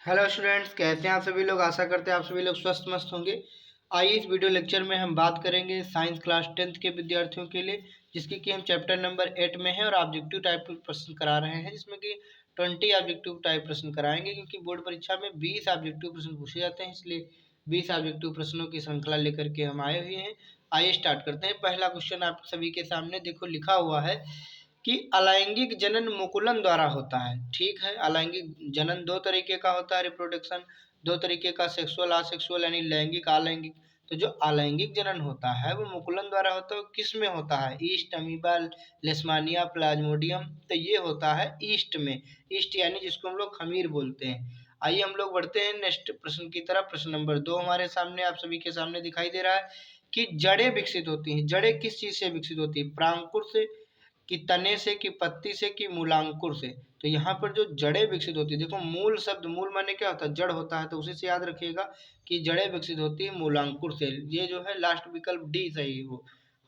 Hello students, कैसे हैं आप सभी लोग। आशा करते हैं आप सभी लोग स्वस्थ मस्त होंगे। आइए इस वीडियो लेक्चर में हम बात करेंगे साइंस क्लास 10th के विद्यार्थियों के लिए, जिसकी कि हम चैप्टर नंबर 8 में है और ऑब्जेक्टिव टाइप के प्रश्न करा रहे हैं, जिसमें कि 20 ऑब्जेक्टिव टाइप प्रश्न कराएंगे, क्योंकि बोर्ड परीक्षा में 20 ऑब्जेक्टिव प्रश्न पूछे जाते हैं, इसलिए 20 ऑब्जेक्टिव प्रश्नों की श्रृंखला लेकर के हम आए हुए हैं। आइए स्टार्ट करते हैं। पहला क्वेश्चन आप सभी के सामने देखो लिखा हुआ है कि अलैंगिक जनन मुकुलन द्वारा होता है। ठीक है, अलैंगिक जनन दो तरीके का होता है, रिप्रोडक्शन दो तरीके का, सेक्सुअल असेक्सुअल, यानी लैंगिक अलैंगिक। तो जो अलैंगिक जनन होता है वो मुकुलन द्वारा होता है। किस में होता है? East, amoeba, लेशमानिया, Plasmodium. तो ये होता है ईस्ट में। ईस्ट यानी जिसको हम लोग खमीर बोलते हैं। आइए हम लोग बढ़ते हैं नेक्स्ट प्रश्न की तरफ। प्रश्न नंबर 2 हमारे सामने, आप सभी के सामने दिखाई दे रहा है कि जड़ें विकसित होती हैं। जड़ें किस चीज से विकसित होती है? प्रांकुर से, कि तने से, कि पत्ती से, कि मूलांकुर से। तो यहाँ पर जो जड़ें विकसित होती है, देखो मूल शब्द, मूल माने क्या होता है? जड़ होता है, तो उसी से याद रखिएगा कि जड़ें विकसित होती है मूलांकुर से। ये जो है लास्ट विकल्प डी सही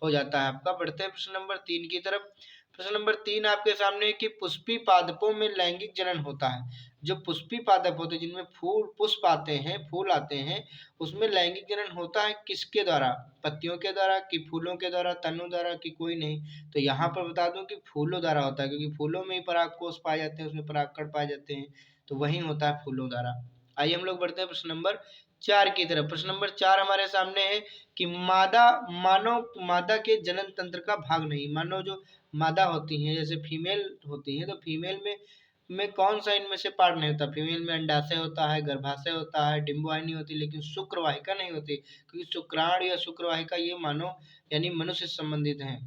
हो जाता है आपका। बढ़ते हैं प्रश्न नंबर 3 की तरफ। प्रश्न नंबर 3 आपके सामने है कि पुष्पी पादपों में लैंगिक जनन होता है। जो पुष्पी पादप होते हैं, जिनमें फूल पुष्प आते हैं, फूल आते हैं, उसमें लैंगिक जनन होता है किसके द्वारा? पत्तियों के द्वारा, कि फूलों के द्वारा, तनु द्वारा, कि कोई नहीं? तो यहाँ पर बता दूं कि फूलों द्वारा होता है, क्योंकि फूलों में ही परागकोश पाए जाते हैं, उसमें परागकण पाए जाते हैं, तो वही होता है फूलों द्वारा। आइए हम लोग बढ़ते हैं प्रश्न नंबर 4 की तरफ। प्रश्न नंबर 4 हमारे सामने है कि मादा के जनन तंत्र का भाग नहीं। मानव जो मादा होती हैं, जैसे फीमेल होती हैं, तो फीमेल में कौन सा इनमें से पार्ट नहीं होता? फीमेल में अंडाशय होता है, गर्भाशय होता है, डिंबवाहिनी होती है, लेकिन शुक्रवाहिका नहीं होती, क्योंकि शुक्राणु या शुक्रवाहिका ये मानव यानी मनुष्य से संबंधित है।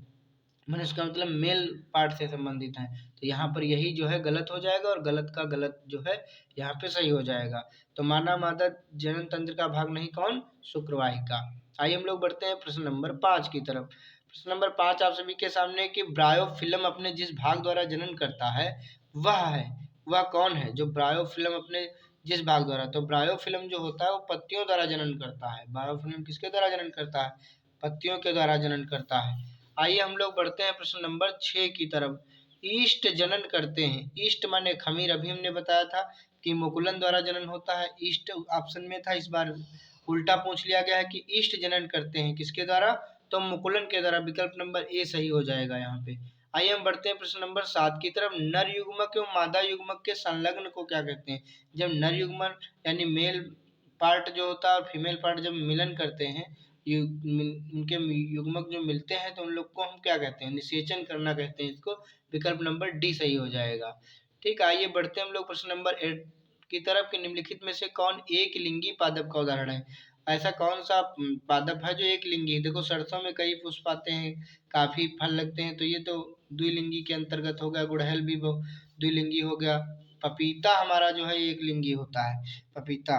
मनुष्य का मतलब मेल पार्ट से संबंधित है। तो यहाँ पर यही जो है गलत हो जाएगा, और गलत का गलत जो है यहाँ पे सही हो जाएगा। तो मानव मादा जनन तंत्र का भाग नहीं, कौन? शुक्रवाहिका। आइए हम लोग बढ़ते हैं प्रश्न नंबर 5 की तरफ। प्रश्न नंबर 5 आप सभी के सामने कि ब्रायोफिल्म अपने जिस भाग द्वारा जनन करता है वह है, वह कौन है? जो ब्रायोफिल्म अपने जिस भाग द्वारा, तो ब्रायोफिल्म जो होता है वो पत्तियों द्वारा जनन करता है। ब्रायोफिल्म किसके द्वारा जनन करता है? पत्तियों के द्वारा जनन करता है। आइए हम लोग बढ़ते हैं प्रश्न नंबर 6 की तरफ। ईस्ट जनन करते हैं। ईस्ट माने खमीर, अभी हमने बताया था कि मुकुलन द्वारा जनन होता है। ईस्ट ऑप्शन में था, इस बार उल्टा पूछ लिया गया है कि ईस्ट जनन करते हैं किसके द्वारा? तो मुकुलन के द्वारा। विकल्प नंबर ए सही हो जाएगा यहाँ पे। आइए हम बढ़ते हैं प्रश्न नंबर 7 की तरफ। नर युग्मक एवं मादा युग्मक के संलग्न को क्या कहते हैं? जब नर युग्मक यानी मेल पार्ट जो होता है और फीमेल पार्ट जब मिलन करते हैं, उनके युग्मक जो मिलते हैं, तो उन लोग को हम क्या कहते हैं? निषेचन करना कहते हैं इसको। विकल्प नंबर डी सही हो जाएगा। ठीक है, आइए बढ़ते हैं हम लोग प्रश्न नंबर 8 की तरफ कि निम्नलिखित में से कौन एक लिंगी पादप का उदाहरण है? ऐसा कौन सा पादप है जो एक लिंगी? देखो सरसों में कई पुष्प आते हैं, काफी फल लगते हैं, तो ये तो द्विलिंगी के अंतर्गत हो गया। गुड़हल भी द्विलिंगी हो गया। पपीता हमारा जो है एक लिंगी होता है, पपीता।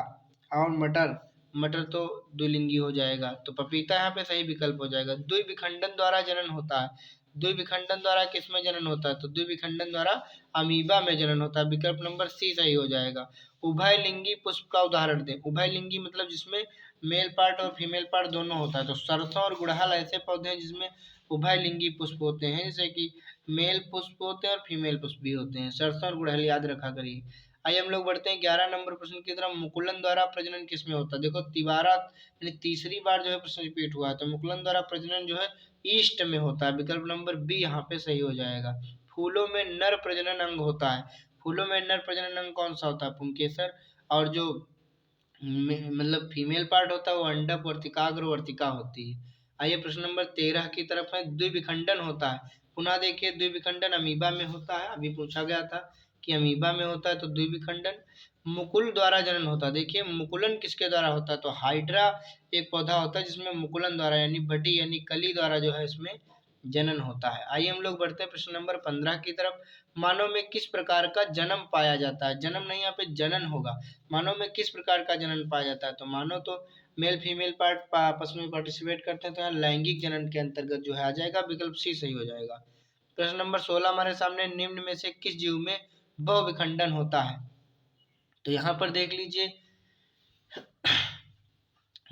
और मटर, मटर तो द्विलिंगी हो जाएगा, तो पपीता यहाँ पे सही विकल्प हो जाएगा। द्विविखंडन द्वारा जनन होता है। द्विविखंडन द्वारा किसमें जनन होता है? तो द्विविखंडन द्वारा अमीबा में जनन होता है। विकल्प नंबर सी सही हो जाएगा। उभयलिंगी पुष्प का उदाहरण दें। उभयलिंगी मतलब जिसमें मेल पार्ट और फीमेल पार्ट दोनों होता है। तो सरसों और गुड़हल ऐसे पौधे हैं जिसमें उभयलिंगी पुष्प होते हैं, जैसे कि मेल पुष्प होते हैं और फीमेल पुष्प भी होते हैं। सरसों और गुड़हल याद रखा करिए। आइए हम लोग बढ़ते हैं 11 नंबर प्रश्न की तरफ। मुकुलन द्वारा प्रजनन किसमें होता है? देखो तिबारा यानी तीसरी बार जो है प्रश्न रिपीट हुआ है, तो मुकुलन द्वारा प्रजनन जो है ईस्ट में होता है। विकल्प नंबर बी यहाँ पे सही हो जाएगा। फूलों में नर प्रजनन अंग होता है। फूलों में नर प्रजनन अंग कौन सा होता है? पुंकेसर। और जो मतलब फीमेल पार्ट होता है वो अंडक, वर्तिकाग्र, वर्तिका होती है। आइए प्रश्न नंबर 13 की तरफ है। द्विविखंडन होता है। पुनः देखिए, द्विविखंडन अमीबा में होता है, अभी पूछा गया था कि अमीबा में होता है, तो द्विविखंडन। मुकुल द्वारा जनन होता है। देखिए मुकुलन किसके द्वारा होता है? तो हाइड्रा एक पौधा होता है जिसमें मुकुलन द्वारा यानी बटी यानी कली द्वारा जो है इसमें जनन होता है। आइए हम लोग बढ़ते हैं प्रश्न नंबर 15 की तरफ। मानव में किस प्रकार का जन्म पाया जाता है? जन्म नहीं, यहाँ पे जनन होगा। मानव में किस प्रकार का जनन पाया जाता है? तो मानव तो मेल फीमेल पार्ट आपस में पार्टिसिपेट करते हैं, तो यहाँ लैंगिक जनन के अंतर्गत जो है आ जाएगा। विकल्प सी सही हो जाएगा। प्रश्न नंबर 16 हमारे सामने, निम्न में से किस जीव में बहुविखंडन होता है? तो यहाँ पर देख लीजिए,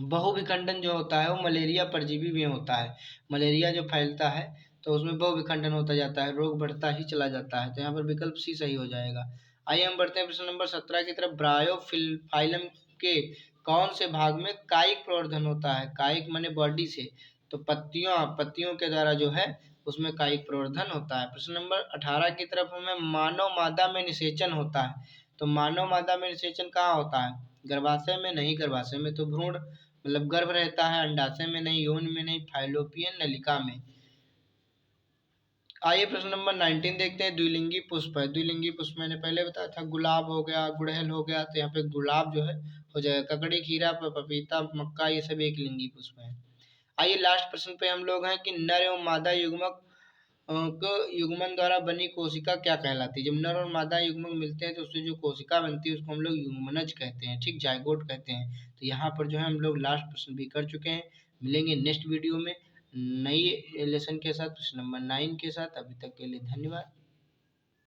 बहुविखंडन जो होता है वो मलेरिया परजीवी में होता है। मलेरिया जो फैलता है तो उसमें बहुविखंडन होता जाता है, रोग बढ़ता ही चला जाता है। तो यहाँ पर विकल्प सी सही हो जाएगा। आइए हम बढ़ते हैं प्रश्न नंबर 17 की तरफ। ब्रायोफाइलम के कौन से भाग में कायिक प्रवर्धन होता है? कायिक माने बॉडी से, तो पत्तियों के द्वारा जो है उसमें कायिक प्रवर्धन होता है। प्रश्न नंबर 18 की तरफ हमें मानव मादा में निषेचन होता है, तो मानव मादा में निषेचन कहाँ होता है? गर्भाशय में नहीं, गर्भाशय में तो भ्रूण मतलब गर्भ रहता है, अंडाशय में नहीं, यौन में नहीं, फाइलोपियन नलिका में। आइए प्रश्न नंबर 19 देखते हैं। द्विलिंगी पुष्प है, द्विलिंगी पुष्प मैंने पहले बताया था, गुलाब हो गया, गुड़हल हो गया, तो यहाँ पे गुलाब जो है हो जाएगा। ककड़ी, खीरा, पपीता, मक्का ये सब एक लिंगी पुष्प है। आइए लास्ट प्रश्न पे हम लोग हैं कि नर एवं मादा युग्मक को युग्मन द्वारा बनी कोशिका क्या कहलाती है? जब नर और मादा युग्मक मिलते हैं तो उससे जो कोशिका बनती है उसको हम लोग युग्मनज कहते हैं, ठीक, जायगोट कहते हैं। तो यहाँ पर जो है हम लोग लास्ट प्रश्न भी कर चुके हैं। मिलेंगे नेक्स्ट वीडियो में नई लेसन के साथ, प्रश्न नंबर 9 के साथ। अभी तक के लिए धन्यवाद।